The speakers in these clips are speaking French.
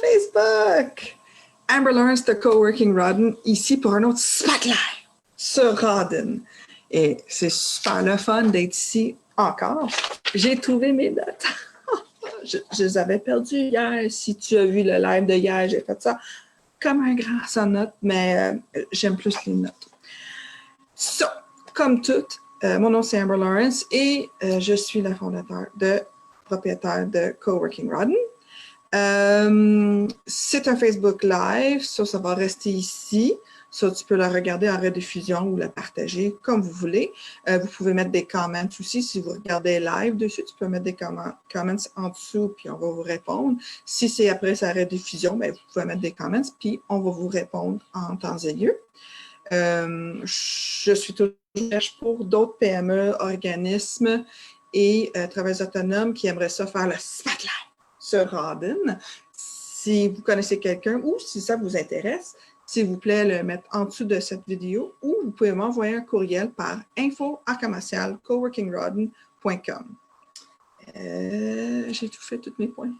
Facebook! Amber Lawrence de Coworking Rodden, ici pour un autre Spotlight sur Rodden. Et c'est super le fun d'être ici encore. J'ai trouvé mes notes. je les avais perdues hier. Si tu as vu le live de hier, j'ai fait ça comme un grand sans notes, mais j'aime plus les notes. So, comme toutes, mon nom c'est Amber Lawrence et je suis la propriétaire de Coworking Rodden. C'est un Facebook Live, ça va rester ici. Ça, tu peux la regarder en rediffusion ou la partager comme vous voulez. Vous pouvez mettre des comments aussi. Si vous regardez live dessus, tu peux mettre des comments en dessous, puis on va vous répondre. Si c'est après sa rediffusion, bien, vous pouvez mettre des comments, puis on va vous répondre en temps et lieu. Je suis toujours pour d'autres PME, organismes et travailleurs autonomes qui aimeraient ça faire le Spotlight sur Rodden. Si vous connaissez quelqu'un ou si ça vous intéresse, s'il vous plaît, le mettre en dessous de cette vidéo ou vous pouvez m'envoyer un courriel par info@coworkingrodden.com. J'ai tout fait, tous mes points.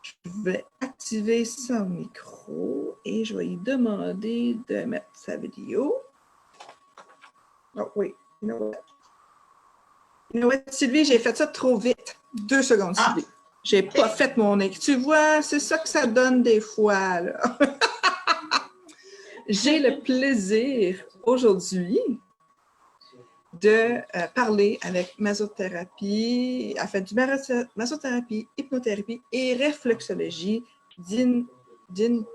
Je vais activer son micro et je vais lui demander de mettre sa vidéo. Oh oui, you know what, Sylvie, j'ai fait ça trop vite. 2 secondes, Sylvie. J'ai pas fait mon équipe. Tu vois, c'est ça que ça donne des fois, là. J'ai le plaisir aujourd'hui de parler avec masothérapie, enfin du masothérapie, hypnothérapie et réflexologie d'In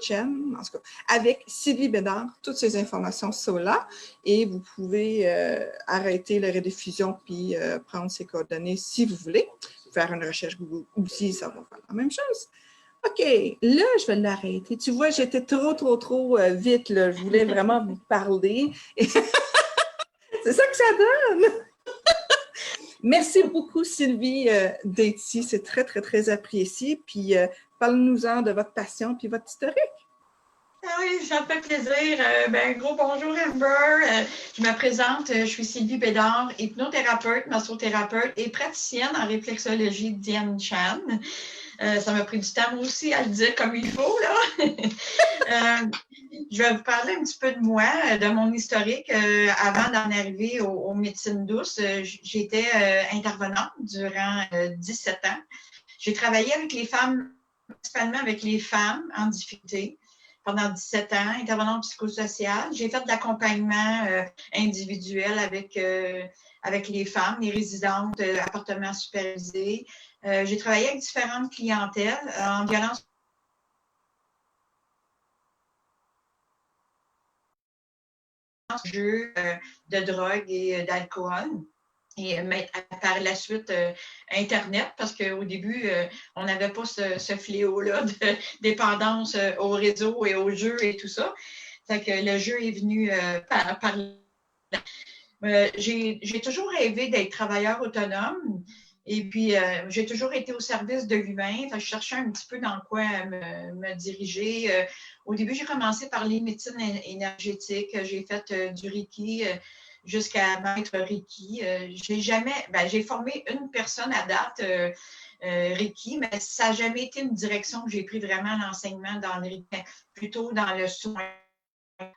Chen, en tout cas, avec Sylvie Bédard. Toutes ces informations sont là et vous pouvez arrêter la rediffusion puis prendre ces coordonnées si vous voulez. Faire une recherche Google aussi, ça va faire la même chose. OK, là, je vais l'arrêter. Tu vois, j'étais trop vite, là. Je voulais vraiment vous parler. C'est ça que ça donne! Merci beaucoup, Sylvie, d'être ici. C'est très apprécié. Puis, parle-nous-en de votre passion puis votre historique. Ah oui, ça me fait plaisir. Gros bonjour Amber. Je me présente, je suis Sylvie Bédard, hypnothérapeute, massothérapeute et praticienne en réflexologie d'Ien Chan. Ça m'a pris du temps moi aussi à le dire comme il faut, là. Je vais vous parler un petit peu de moi, de mon historique. Avant d'en arriver aux médecines douces, j'étais intervenante durant 17 ans. J'ai travaillé avec les femmes, principalement avec les femmes en difficulté pendant 17 ans, intervenante psychosociale. J'ai fait de l'accompagnement individuel avec les femmes, les résidentes, appartements supervisés. J'ai travaillé avec différentes clientèles en violence jeu, de drogue et d'alcool. Et par la suite, Internet, parce qu'au début, on n'avait pas ce fléau-là de dépendance au réseau et aux jeux et tout ça. Fait que le jeu est venu par j'ai toujours rêvé d'être travailleur autonome. Et puis, j'ai toujours été au service de l'humain. Je cherchais un petit peu dans quoi me diriger. Au début, j'ai commencé par les médecines énergétiques. J'ai fait du Reiki jusqu'à maître Reiki. J'ai formé une personne à date Reiki, mais ça n'a jamais été une direction que j'ai pris vraiment l'enseignement dans le Reiki, plutôt dans le soin.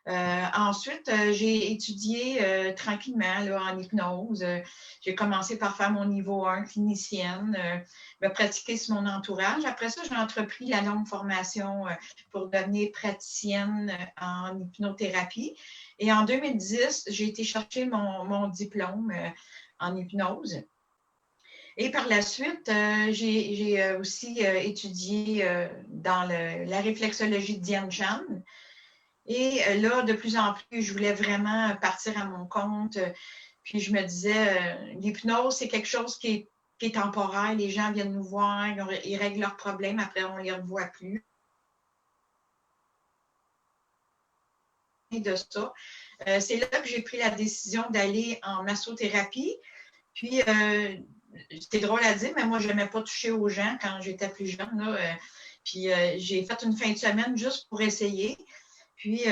Ensuite, j'ai étudié tranquillement là, en hypnose. J'ai commencé par faire mon niveau 1 clinicienne, me pratiquer sur mon entourage. Après ça, j'ai entrepris la longue formation pour devenir praticienne en hypnothérapie. Et en 2010, j'ai été chercher mon diplôme en hypnose. Et par la suite, j'ai aussi étudié dans la réflexologie d'Ien Chan. Et là, de plus en plus, je voulais vraiment partir à mon compte. Puis je me disais, l'hypnose, c'est quelque chose qui est temporaire. Les gens viennent nous voir, ils règlent leurs problèmes, après on ne les revoit plus. Et de ça, c'est là que j'ai pris la décision d'aller en massothérapie. Puis, c'est drôle à dire, mais moi, je n'aimais pas toucher aux gens quand j'étais plus jeune. Là, puis, j'ai fait une fin de semaine juste pour essayer. Puis,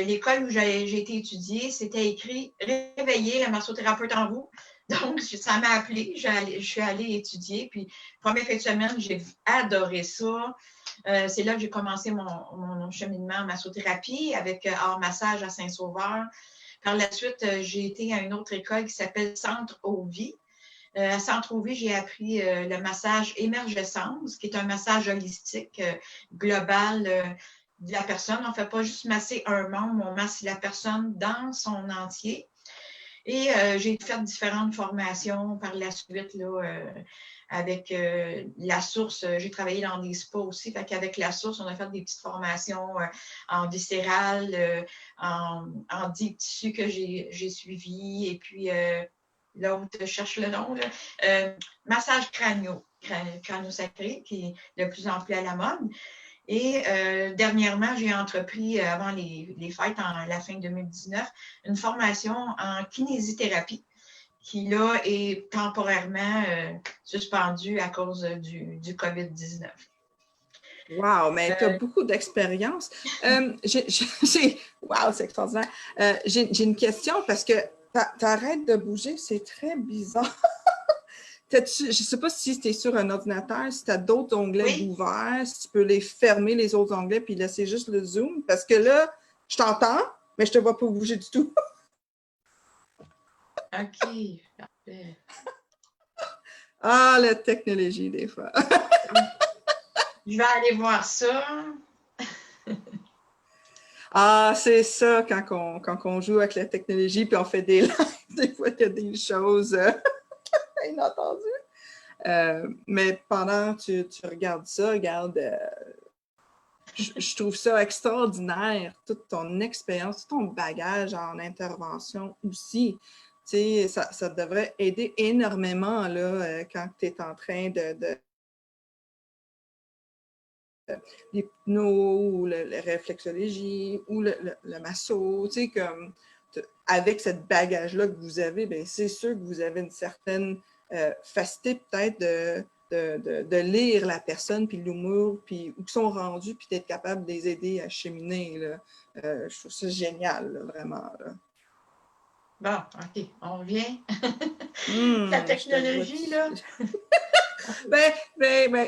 l'école où j'ai été étudier, c'était écrit « Réveillez la massothérapeute en vous ». Donc, ça m'a appelée. Je suis allée étudier. Puis, première fin de semaine, j'ai adoré ça. C'est là que j'ai commencé mon cheminement en massothérapie avec Art Massage à Saint-Sauveur. Par la suite, j'ai été à une autre école qui s'appelle Centre Ovie. À Centre Ovie, j'ai appris le massage émergescence, qui est un massage holistique, global de la personne. On ne fait pas juste masser un membre, on masse la personne dans son entier. Et j'ai fait différentes formations par la suite là, avec la source. J'ai travaillé dans des spas aussi. Fait qu'avec la source, on a fait des petites formations en viscéral, en 10 tissus que j'ai suivis. Et puis, l'autre, je cherche le nom, là, massage crânio-sacré, qui est de plus en plus à la mode. Et dernièrement, j'ai entrepris, avant les fêtes, la fin 2019, une formation en kinésithérapie qui, là, est temporairement suspendue à cause du COVID-19. Wow, mais tu as beaucoup d'expérience. Wow, c'est extraordinaire. J'ai une question parce que t'arrêtes de bouger, c'est très bizarre. Je ne sais pas si tu es sur un ordinateur, si tu as d'autres onglets ouverts, si tu peux les fermer, les autres onglets, puis laisser juste le zoom. Parce que là, je t'entends, mais je ne te vois pas bouger du tout. OK, parfait. Ah, la technologie, des fois. Je vais aller voir ça. Ah, c'est ça, quand on joue avec la technologie, puis on fait des lives, des fois, il y a des choses inattendues. Mais pendant que tu regardes ça, regarde, je trouve ça extraordinaire, toute ton expérience, tout ton bagage en intervention aussi. Tu sais, ça devrait aider énormément là, quand tu es en train de l'hypno ou la réflexologie ou le masso, tu sais, comme avec cette bagage-là que vous avez, bien, c'est sûr que vous avez une certaine facilité peut-être de lire la personne, puis l'humour, puis où ils sont rendus, puis d'être capable de les aider à cheminer. Là. Je trouve ça génial, là, vraiment. Là. Bon, OK, on revient. La technologie, là. Ben,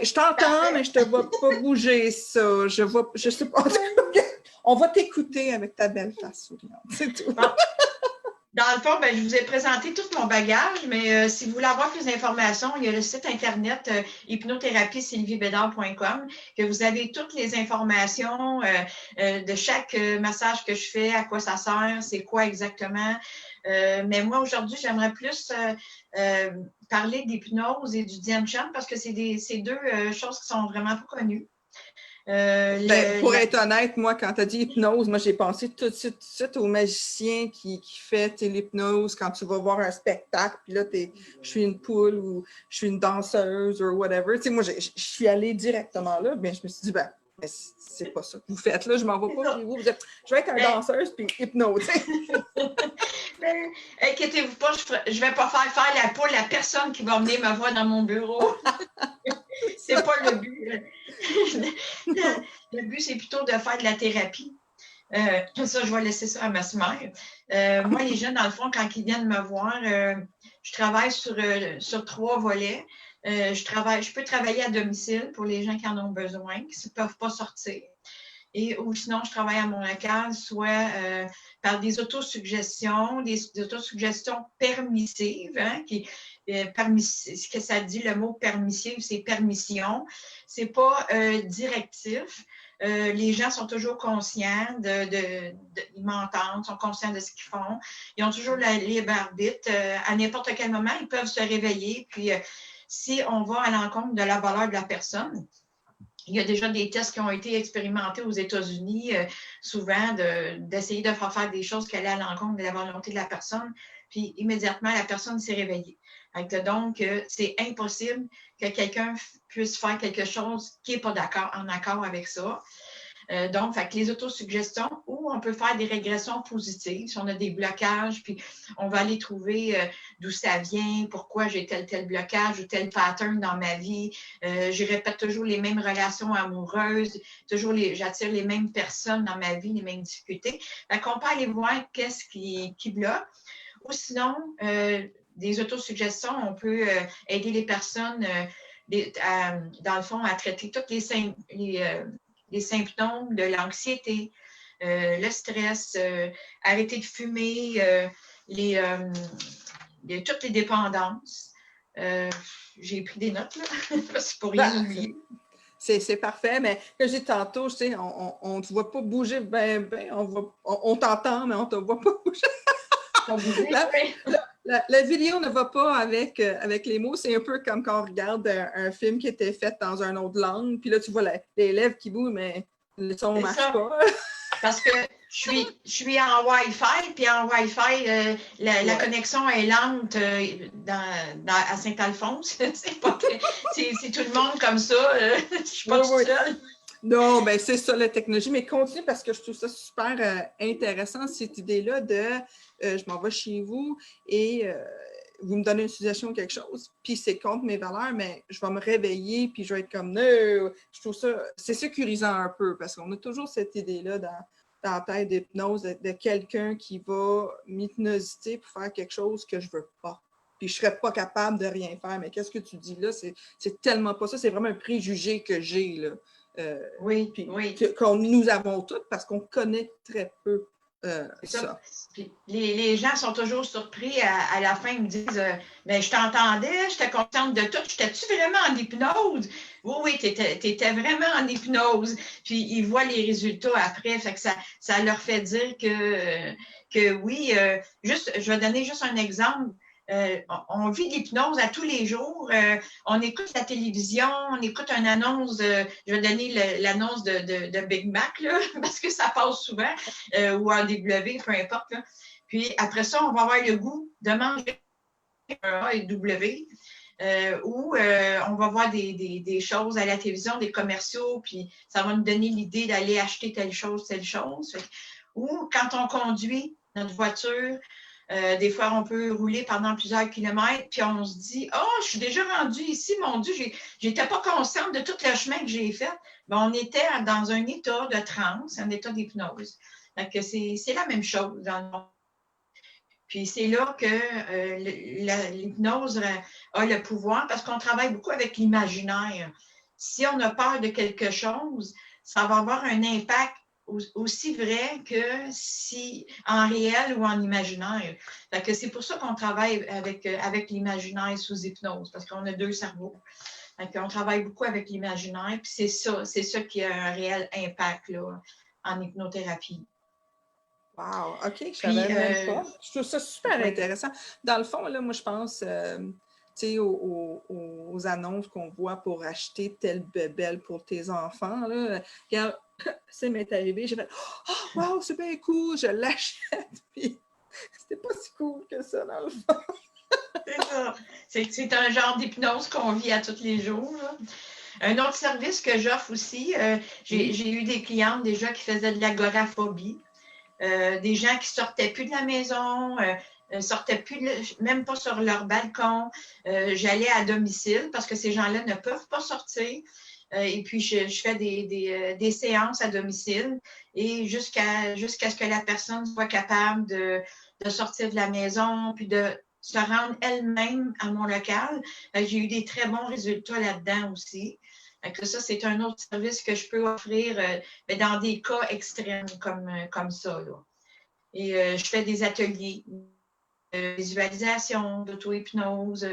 je t'entends, mais je te vois pas bouger ça. Je sais pas. On va t'écouter avec ta belle face souriante, c'est tout. Bon. Dans le fond, ben, je vous ai présenté tout mon bagage, mais si vous voulez avoir plus d'informations, il y a le site internet hypnothérapie-sylviebédard.com que vous avez toutes les informations de chaque massage que je fais, à quoi ça sert, c'est quoi exactement. Mais moi, aujourd'hui, j'aimerais plus parler d'hypnose et du Dien Shan parce que c'est deux choses qui sont vraiment pas connues. Pour être honnête, moi, quand tu as dit hypnose, moi, j'ai pensé tout de suite au magicien qui fait l'hypnose quand tu vas voir un spectacle, puis là, je suis une poule ou je suis une danseuse ou whatever. Tu sais, moi, je suis allée directement là, mais je me suis dit, ben, c'est pas ça que vous faites là, je m'en vais pas chez vous. Je vais être une danseuse puis hypnose. Inquiétez-vous pas, je vais pas faire la poule à personne qui va venir me voir dans mon bureau. C'est pas le but. Le but, c'est plutôt de faire de la thérapie. Ça, je vais laisser ça à ma mère. Moi, les jeunes, dans le fond, quand ils viennent me voir, je travaille sur 3 volets. Je peux travailler à domicile pour les gens qui en ont besoin, qui ne peuvent pas sortir. Ou sinon, je travaille à mon local, soit par des autosuggestions, des autosuggestions permissives, hein, ce que ça dit, le mot permissive, c'est permission. C'est pas directif. Les gens sont toujours conscients ils m'entendent, sont conscients de ce qu'ils font. Ils ont toujours la libre arbitre. À n'importe quel moment, ils peuvent se réveiller. Puis, si on va à l'encontre de la valeur de la personne, il y a déjà des tests qui ont été expérimentés aux États-Unis, souvent d'essayer de faire des choses qui allaient à l'encontre de la volonté de la personne, puis immédiatement, la personne s'est réveillée. Donc, c'est impossible que quelqu'un puisse faire quelque chose qui n'est pas en accord avec ça. Donc, les autosuggestions, ou on peut faire des régressions positives. Si on a des blocages, puis on va aller trouver d'où ça vient, pourquoi j'ai tel blocage ou tel pattern dans ma vie. Je répète toujours les mêmes relations amoureuses, j'attire les mêmes personnes dans ma vie, les mêmes difficultés. On peut aller voir qu'est-ce qui bloque. Ou sinon, des autosuggestions, on peut aider les personnes dans le fond, à traiter tous les symptômes de l'anxiété, le stress, arrêter de fumer, toutes les dépendances. J'ai pris des notes, là, c'est pour rien oublier. C'est parfait, mais comme je dis tantôt, tu sais, on ne te voit pas bouger, on t'entend, mais on ne te voit pas bouger. La vidéo ne va pas avec les mots, c'est un peu comme quand on regarde un film qui était fait dans une autre langue, puis là, tu vois les lèvres qui bougent, mais le son ne marche pas. Parce que je suis en Wi-Fi, puis en Wi-Fi, la connexion est lente à Saint-Alphonse. C'est tout le monde comme ça. Je ne suis pas toute seule. Non, ben c'est ça la technologie, mais continue parce que je trouve ça super intéressant, cette idée-là de je m'en vais chez vous et vous me donnez une suggestion ou quelque chose, puis c'est contre mes valeurs, mais je vais me réveiller, puis je vais être comme, non, je trouve ça, c'est sécurisant un peu, parce qu'on a toujours cette idée-là dans la tête d'hypnose de quelqu'un qui va m'hypnoser pour faire quelque chose que je ne veux pas. Puis je ne serais pas capable de rien faire, mais qu'est-ce que tu dis là? C'est tellement pas ça, c'est vraiment un préjugé que j'ai, là. Oui. Qu'on nous avons toutes parce qu'on connaît très peu ça. Puis les gens sont toujours surpris à la fin, ils me disent ben, je t'entendais, j'étais contente de tout, j'étais-tu vraiment en hypnose? Oui, t'étais vraiment en hypnose. Puis ils voient les résultats après, fait que ça leur fait dire que oui. Je vais donner juste un exemple. On vit l'hypnose à tous les jours. On écoute la télévision, on écoute une annonce, je vais donner l'annonce de Big Mac, là, parce que ça passe souvent, ou AW, peu importe. Là. Puis après ça, on va avoir le goût de manger un AW. Ou on va voir des choses à la télévision, des commerciaux, puis ça va nous donner l'idée d'aller acheter telle chose. Ou quand on conduit notre voiture, des fois, on peut rouler pendant plusieurs kilomètres, puis on se dit « Oh, je suis déjà rendue ici, mon Dieu, j'étais pas consciente de tout le chemin que j'ai fait. » On était dans un état de transe, un état d'hypnose. C'est la même chose dans le monde. Puis c'est là que l'hypnose a le pouvoir, parce qu'on travaille beaucoup avec l'imaginaire. Si on a peur de quelque chose, ça va avoir un impact aussi vrai que si en réel ou en imaginaire. C'est pour ça qu'on travaille avec l'imaginaire sous hypnose, parce qu'on a deux cerveaux. On travaille beaucoup avec l'imaginaire, puis c'est ça qui a un réel impact là, en hypnothérapie. Wow, OK, je ne savais même pas. Je trouve ça super intéressant. Dans le fond, là, moi, je pense aux annonces qu'on voit pour acheter telle bébelle pour tes enfants. Là. Regarde, ça m'est arrivé, j'ai fait « Oh, wow, c'est bien cool, je l'achète! » Puis c'était pas si cool que ça, dans le fond. C'est ça. C'est un genre d'hypnose qu'on vit à tous les jours. Là. Un autre service que j'offre aussi, j'ai eu des clientes déjà qui faisaient de l'agoraphobie. Des gens qui sortaient plus de la maison, sortaient plus, même pas sur leur balcon. J'allais à domicile parce que ces gens-là ne peuvent pas sortir. Et puis, je fais des séances à domicile et jusqu'à ce que la personne soit capable de sortir de la maison puis de se rendre elle-même à mon local. J'ai eu des très bons résultats là-dedans aussi. Que ça, c'est un autre service que je peux offrir dans des cas extrêmes comme ça. Là. Et je fais des ateliers de visualisation, d'auto-hypnose.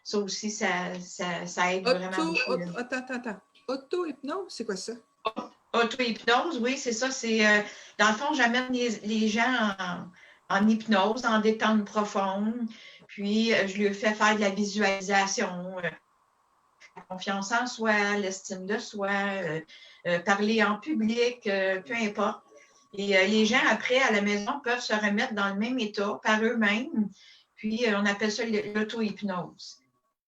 Ça aussi, ça aide vraiment beaucoup. Attends. Auto-hypnose, c'est quoi ça? Auto-hypnose, oui, c'est ça. Dans le fond, j'amène les gens en hypnose, en détente profonde. Puis, je lui fais faire de la visualisation. La confiance en soi, l'estime de soi, parler en public, peu importe. Et les gens, après, à la maison, peuvent se remettre dans le même état par eux-mêmes. Puis, on appelle ça l'auto-hypnose.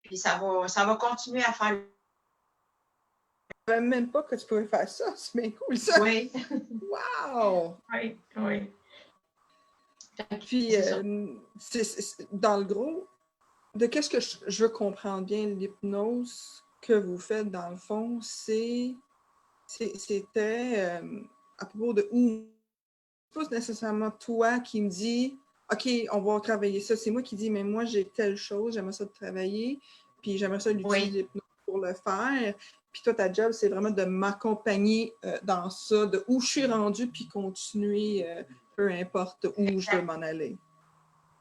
Puis, ça va continuer à faire. Je ne savais même pas que tu pouvais faire ça. C'est bien cool, ça. Oui. Wow! Oui. Puis, dans le gros, de qu'est-ce que je veux comprendre bien, l'hypnose que vous faites, dans le fond, c'était à propos de où, pas nécessairement toi qui me dis « OK, on va travailler ça ». C'est moi qui dis « Mais moi, j'ai telle chose, j'aimerais ça travailler, puis j'aimerais ça l'utiliser pour le faire. Puis toi, ta job, c'est vraiment de m'accompagner dans ça, de où je suis rendue, puis continuer, peu importe où je veux m'en aller.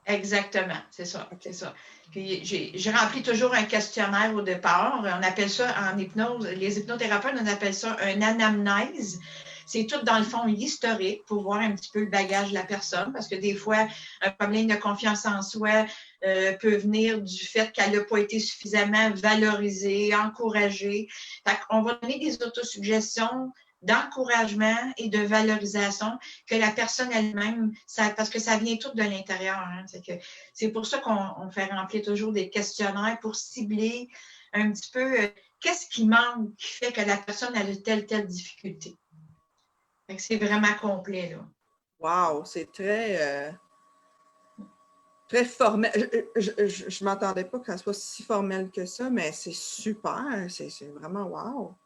Exactement, c'est ça, Okay. c'est ça. Puis j'ai rempli toujours un questionnaire au départ. On appelle ça en hypnose, les hypnothérapeutes, on appelle ça un anamnèse. C'est tout dans le fond l'historique pour voir un petit peu le bagage de la personne, parce que des fois, un problème de confiance en soi peut venir du fait qu'elle n'a pas été suffisamment valorisée, encouragée. Fait qu'on va donner des autosuggestions d'encouragement et de valorisation que la personne elle-même, parce que ça vient tout de l'intérieur. Hein, c'est pour ça qu'on fait remplir toujours des questionnaires pour cibler un petit peu qu'est-ce qui manque, qui fait que la personne a telle difficulté. C'est vraiment complet, là. Wow, c'est très formel. Je ne m'attendais pas que ça soit si formel que ça, mais c'est super. C'est vraiment wow.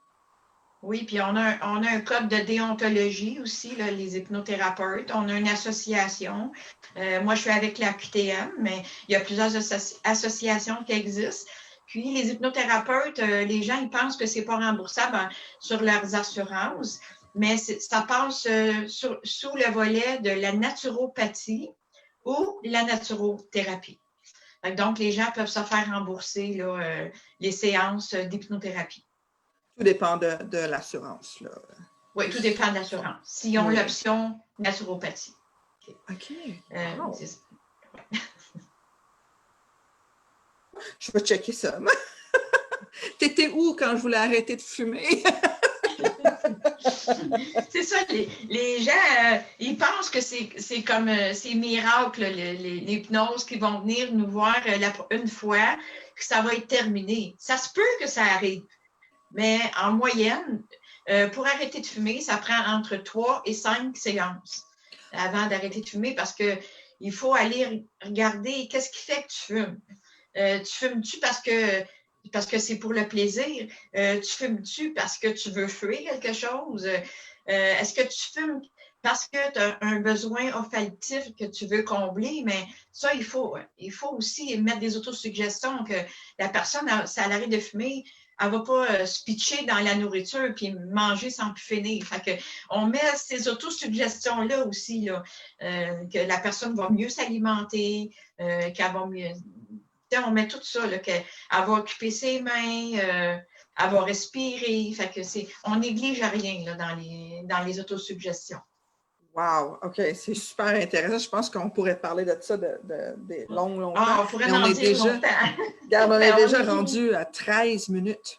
Oui, puis on a un code de déontologie aussi, là, les hypnothérapeutes. On a une association. Moi, je suis avec la QTM, mais il y a plusieurs associations qui existent. Puis, les hypnothérapeutes, les gens, ils pensent que c'est pas remboursable sur leurs assurances, mais ça passe sous le volet de la naturopathie ou la naturothérapie. Donc, les gens peuvent se faire rembourser là, les séances d'hypnothérapie. Tout dépend de l'assurance. Oui, tout dépend de l'assurance. S'ils ont l'option naturopathie. OK. Wow. Ouais. Je vais checker ça. T'étais où quand je voulais arrêter de fumer? C'est ça, les gens, ils pensent que c'est comme ces miracles, l'hypnose, qui vont venir nous voir une fois, que ça va être terminé. Ça se peut que ça arrive, mais en moyenne, pour arrêter de fumer, ça prend entre 3 et 5 séances avant d'arrêter de fumer, parce qu'il faut aller regarder qu'est-ce qui fait que tu fumes. Tu fumes-tu parce que c'est pour le plaisir? Tu fumes-tu parce que tu veux fuir quelque chose? Est-ce que tu fumes parce que tu as un besoin olfactif que tu veux combler? Mais ça, il faut aussi mettre des autosuggestions que la personne, si elle arrête de fumer, elle ne va pas se pitcher dans la nourriture puis manger sans plus finir. Fait que on met ces autosuggestions-là aussi, là, que la personne va mieux s'alimenter, qu'elle va mieux... On met tout ça, là, qu'elle va occuper ses mains, elle va respirer. Fait que on néglige rien là, dans les autosuggestions. Wow, OK, c'est super intéressant. Je pense qu'on pourrait parler de ça de longtemps. Ah, on pourrait en dire longtemps. Regarde, on est déjà rendu à 13 minutes.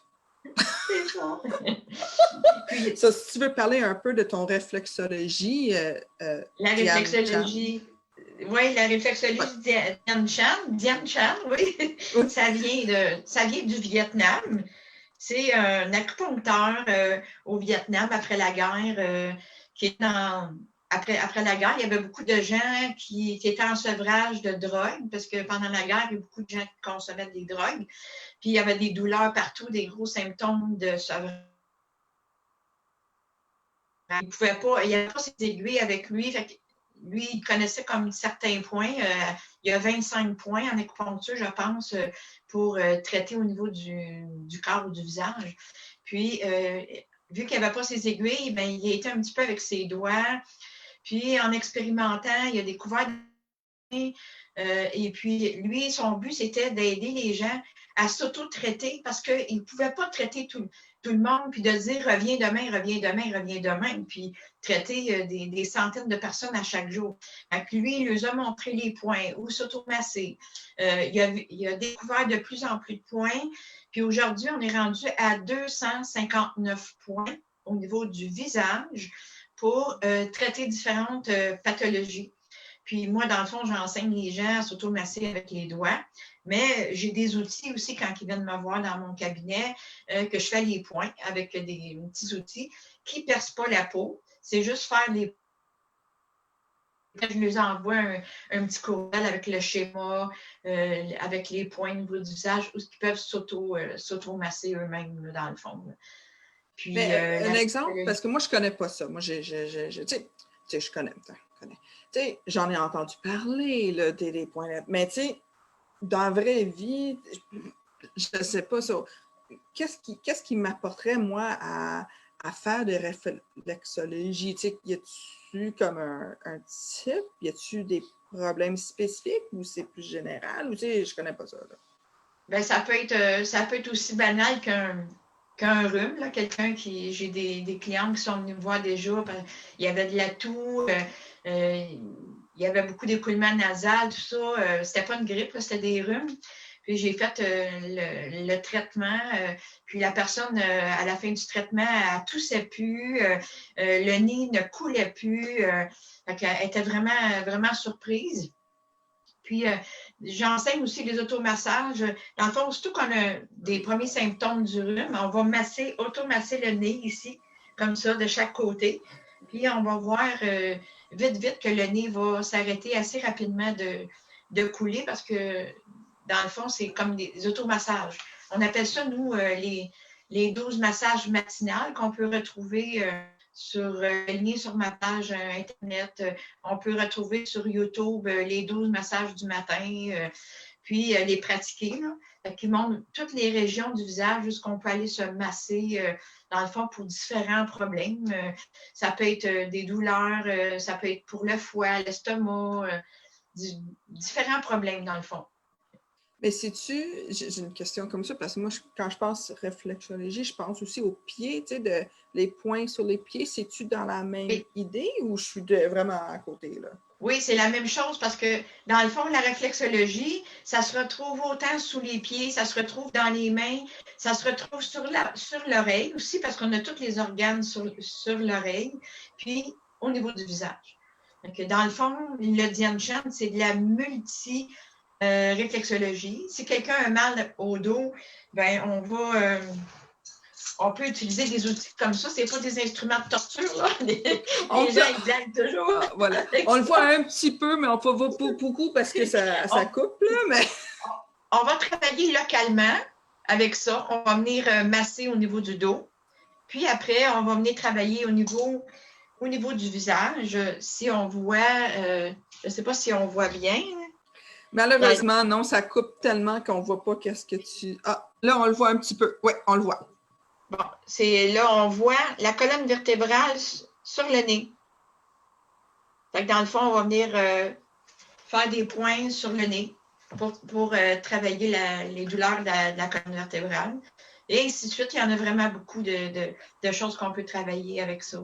C'est ça. Ça, si tu veux parler un peu de ton réflexologie. La réflexologie. Oui, la réflexologie Dien Chan, oui. Ça vient du Vietnam. C'est un acupuncteur au Vietnam après la guerre qui est après la guerre, il y avait beaucoup de gens qui étaient en sevrage de drogue, parce que pendant la guerre, il y a beaucoup de gens qui consommaient des drogues. Puis il y avait des douleurs partout, des gros symptômes de sevrage. Il n'y avait pas ses aiguilles avec lui. Fait que lui, il connaissait comme certains points. Il y a 25 points en acupuncture, je pense, pour traiter au niveau du corps ou du visage. Puis, vu qu'il n'y avait pas ses aiguilles, bien, il a été un petit peu avec ses doigts. Puis, en expérimentant, il a découvert et puis, lui, son but, c'était d'aider les gens à s'auto-traiter, parce qu'il ne pouvait pas traiter tout le monde, puis de dire « reviens demain, reviens demain, reviens demain », puis traiter des centaines de personnes à chaque jour. Donc, lui, il leur a montré les points, où s'auto-masser. Il a découvert de plus en plus de points, puis aujourd'hui, on est rendu à 259 points au niveau du visage pour traiter différentes pathologies. Puis moi, dans le fond, j'enseigne les gens à s'auto-masser avec les doigts, mais j'ai des outils aussi quand ils viennent me voir dans mon cabinet, que je fais les points avec des petits outils qui ne percent pas la peau. C'est juste faire les... Je leur envoie un petit courriel avec le schéma, avec les points au niveau du visage, où ils peuvent s'auto-masser eux-mêmes, dans le fond. Puis, mais, un exemple, parce que moi, je ne connais pas ça. Moi, tu sais, je connais. Tu sais, j'en ai entendu parler, là, des points. Mais tu sais, dans la vraie vie, je ne sais pas ça. qu'est-ce qui m'apporterait, moi, à faire de réflexologie? Tu sais, y a-tu comme un type? Y a-tu des problèmes spécifiques ou c'est plus général? Ou tu sais, je connais pas ça, là. Ben, ça peut être aussi banal qu'un rhume, là. J'ai des clients qui sont venus me voir déjà, il y avait de la toux, il y avait beaucoup d'écoulement nasal, tout ça. C'était pas une grippe, là, c'était des rhumes. Puis j'ai fait le traitement, puis la personne, à la fin du traitement, elle toussait plus, le nez ne coulait plus. Elle était vraiment, vraiment surprise. Puis, j'enseigne aussi les automassages. Dans le fond, surtout qu'on a des premiers symptômes du rhume, on va automasser le nez ici, comme ça, de chaque côté. Puis, on va voir vite que le nez va s'arrêter assez rapidement de couler parce que, dans le fond, c'est comme des automassages. On appelle ça, nous, les 12 massages matinales qu'on peut retrouver lié sur ma page Internet. On peut retrouver sur YouTube les 12 massages du matin, puis les pratiquer, là, qui montrent toutes les régions du visage jusqu'on peut aller se masser, dans le fond, pour différents problèmes. Ça peut être des douleurs, ça peut être pour le foie, l'estomac, différents problèmes, dans le fond. Mais j'ai une question comme ça, parce que moi, quand je pense réflexologie, je pense aussi aux pieds, tu sais, les points sur les pieds. C'est-tu dans la même idée ou je suis vraiment à côté, là? Oui, c'est la même chose parce que, dans le fond, la réflexologie, ça se retrouve autant sous les pieds, ça se retrouve dans les mains, ça se retrouve sur l'oreille aussi parce qu'on a tous les organes sur l'oreille, puis au niveau du visage. Donc, dans le fond, le Dian Shan, c'est de la réflexologie. Si quelqu'un a mal au dos, ben on peut utiliser des outils comme ça. C'est pas des instruments de torture, là. Les gens, ils blaguent toujours. Ah, voilà. On le voit un petit peu, mais on ne voit pas beaucoup parce que ça coupe, là. Mais... On va travailler localement avec ça. On va venir masser au niveau du dos. Puis après, on va venir travailler au niveau du visage. Si on voit, je ne sais pas si on voit bien. Malheureusement, non, ça coupe tellement qu'on ne voit pas qu'est-ce que tu... Ah, là, on le voit un petit peu. Oui, on le voit. Bon, là, on voit la colonne vertébrale sur le nez. Fait que dans le fond, on va venir faire des points sur le nez pour travailler les douleurs de la colonne vertébrale. Et ainsi de suite, il y en a vraiment beaucoup de choses qu'on peut travailler avec ça.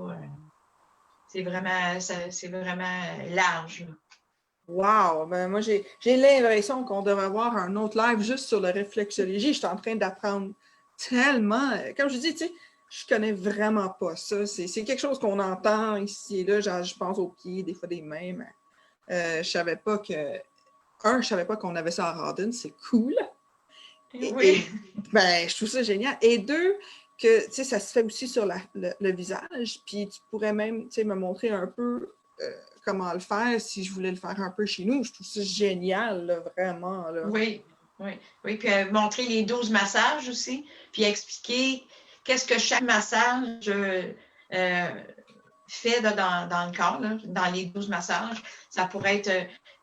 C'est vraiment large, là. Wow! Ben moi, j'ai l'impression qu'on devrait avoir un autre live juste sur la réflexologie. Je suis en train d'apprendre tellement. Comme je dis, tu sais, je connais vraiment pas ça. C'est quelque chose qu'on entend ici et là. Genre, je pense aux pieds, des fois des mains, mais je savais pas qu'on avait ça à Rawdon. C'est cool. Oui. Ben, je trouve ça génial. Et deux, que, tu sais, ça se fait aussi sur le visage. Puis tu pourrais même, tu sais, me montrer un peu comment le faire si je voulais le faire un peu chez nous. Je trouve ça génial, là, vraiment. Là. Oui. Puis montrer les 12 massages aussi, puis expliquer qu'est-ce que chaque massage fait dans le corps, là, dans les 12 massages. Ça pourrait être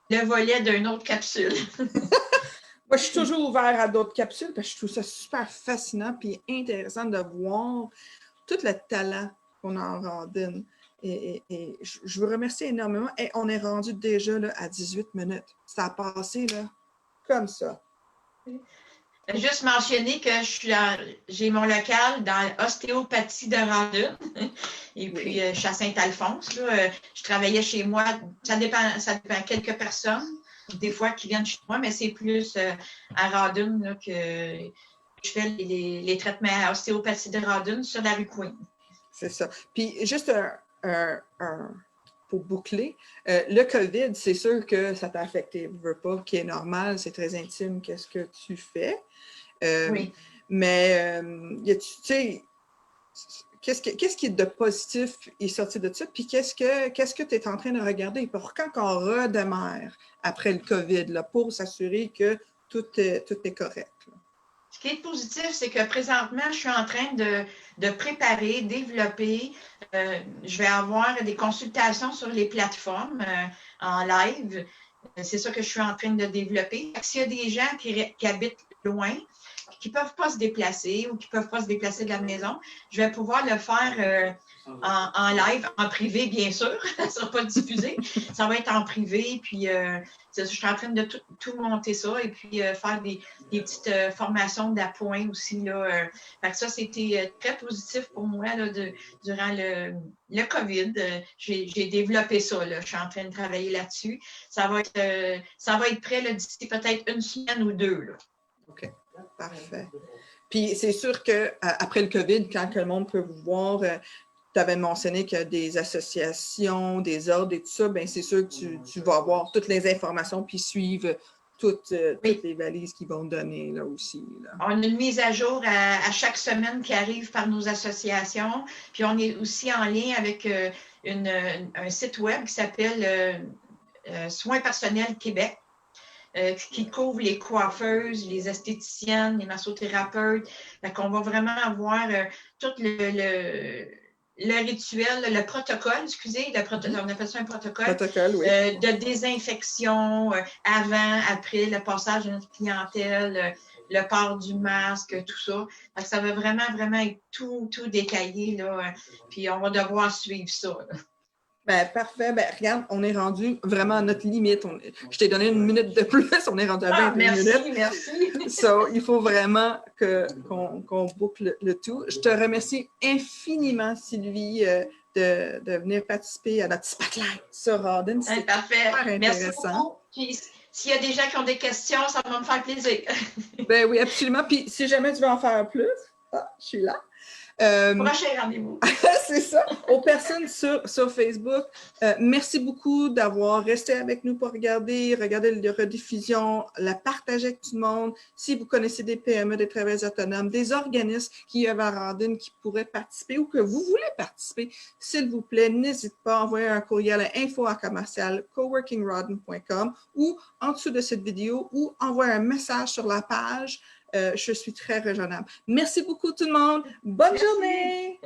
le volet d'une autre capsule. Moi, je suis toujours ouvert à d'autres capsules parce que je trouve ça super fascinant et intéressant de voir tout le talent qu'on a en Rawdon. Et je vous remercie énormément. Et on est rendu déjà là, à 18 minutes. Ça a passé là, comme ça. Juste mentionner que j'ai mon local dans l'ostéopathie de Rawdon. Et puis, je suis à Saint-Alphonse. Je travaillais chez moi. Ça dépend quelques personnes, des fois, qui viennent chez moi, mais c'est plus à Rawdon là, que je fais les traitements à ostéopathie de Rawdon sur la rue Queen. C'est ça. Puis, juste pour boucler, le COVID, c'est sûr que ça t'a affecté. Je veux pas, qui est normal, c'est très intime, qu'est-ce que tu fais. Oui. Mais, tu sais, qu'est-ce qui est de positif est sorti de ça? Puis qu'est-ce que tu es en train de regarder pour quand on redémarre après le COVID, là, pour s'assurer que tout est correct? Là? Ce qui est positif, c'est que présentement, je suis en train de préparer, développer. Je vais avoir des consultations sur les plateformes en live. C'est ça que je suis en train de développer. S'il y a des gens qui habitent loin, qui ne peuvent pas se déplacer ou qui ne peuvent pas se déplacer de la maison, je vais pouvoir le faire en live, en privé, bien sûr. Ça ne sera pas diffusé. Ça va être en privé. Puis, je suis en train de tout monter ça et puis faire des petites formations d'appoint aussi. Là, fait que ça, c'était très positif pour moi là, durant le COVID. J'ai développé ça. Là. Je suis en train de travailler là-dessus. Ça va être prêt d'ici peut-être une semaine ou deux. Là. OK, parfait. Puis c'est sûr qu'après le COVID, quand le monde peut vous voir, tu avais mentionné qu'il y a des associations, des ordres et tout ça, bien c'est sûr que tu vas avoir toutes les informations puis suivre toutes les valises qu'ils vont donner là aussi. Là. On a une mise à jour à chaque semaine qui arrive par nos associations. Puis on est aussi en lien avec un site web qui s'appelle Soins personnels Québec. Qui couvre les coiffeuses, les esthéticiennes, les massothérapeutes. Fait qu'on va vraiment avoir tout le rituel, le protocole, excusez, on appelle ça un protocole, oui. De désinfection avant, après le passage de notre clientèle, le port du masque, tout ça. Fait que ça va vraiment, vraiment être tout détaillé, là, puis on va devoir suivre ça. Là. Ben, parfait. Ben, regarde, on est rendu vraiment à notre limite. Je t'ai donné une minute de plus. On est rendu à 21 minutes. Merci. So, il faut vraiment qu'on boucle le tout. Je te remercie infiniment, Sylvie, de venir participer à notre spotlight sur Rawdon. C'est parfait. Super intéressant. Merci beaucoup. Puis, s'il y a des gens qui ont des questions, ça va me faire plaisir. Ben oui, absolument. Puis, si jamais tu veux en faire plus, je suis là. Prochain rendez-vous. C'est ça. Aux personnes sur Facebook, merci beaucoup d'avoir resté avec nous pour regarder les rediffusions, la partager avec tout le monde. Si vous connaissez des PME, des travailleurs autonomes, des organismes qui œuvrent à Rawdon qui pourraient participer ou que vous voulez participer, s'il vous plaît, n'hésitez pas à envoyer un courriel à info@coworkingrawdon.com ou en dessous de cette vidéo ou envoyer un message sur la page. Je suis très raisonnable. Merci beaucoup tout le monde. Bonne journée!